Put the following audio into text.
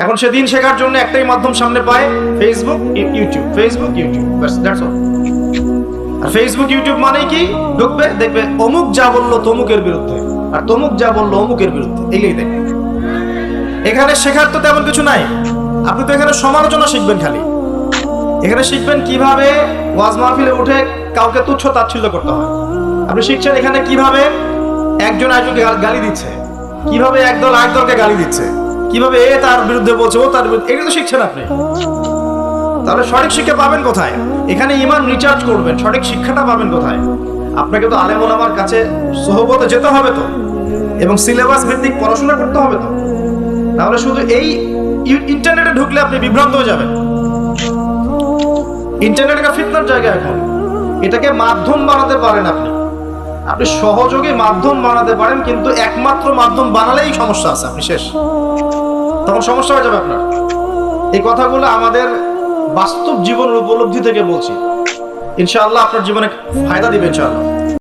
এখন সে দিন শেখার জন্য একটাই মাধ্যম সামনে পায়, ফেসবুক ইউটিউব, ফেসবুক ইউটিউব, বাস দ্যাটস অল। আর ফেসবুক ইউটিউব মানেই কি, ঢুকবে দেখবে অমুক যা বললো তমুকের বিরুদ্ধে, আর তমুক যা বললো অমুকের বিরুদ্ধে, এগুলোই দেখবে। এখানে শেখার তো তেমন কিছু নাই, আপনি তো এখানে সমালোচনা শিখবেন খালি। এখানে শিখবেন কিভাবে ওয়াজ মাহফিলে উঠে কাউকে তুচ্ছ তাচ্ছিল্য করতে হয়। আপনি শিখছেন এখানে কিভাবে একজন আরেকজনকে গালি দিচ্ছে, কিভাবে একদল আরেক দলকে গালি দিচ্ছে, কিভাবে এ তার বিরুদ্ধে বলছে, ও তার বিরুদ্ধে, এগুলো তো শিখছেন আপনি। তাহলে সঠিক শিক্ষা পাবেন কোথায়? এখানে ঈমান রিচার্জ করবেন, সঠিক শিক্ষাটা পাবেন কোথায়? আপনাকে তো আলেম ওলামার কাছে সোহবতে যেতে হবে তো, এবং সিলেবাস ভিত্তিক পড়াশোনা করতে হবে তো। তাহলে শুধু এই ইন্টারনেটে ঢুকলে আপনি বিভ্রান্ত হয়ে যাবেন। ইন্টারনেট একটা ফিতনার জায়গা। এখন এটাকে মাধ্যম বানাতে পারেন আপনি, আপনি সহযোগী মাধ্যম বানাতে পারেন, কিন্তু একমাত্র মাধ্যম বানালেই সমস্যা আছে, আপনি শেষ, তখন সমস্যা হয়ে যাবে আপনার। এই কথাগুলো আমাদের বাস্তব জীবনের উপলব্ধি থেকে বলছি, ইনশাআল্লাহ আপনার জীবনে ফায়দা দিবে ইনশাআল্লাহ।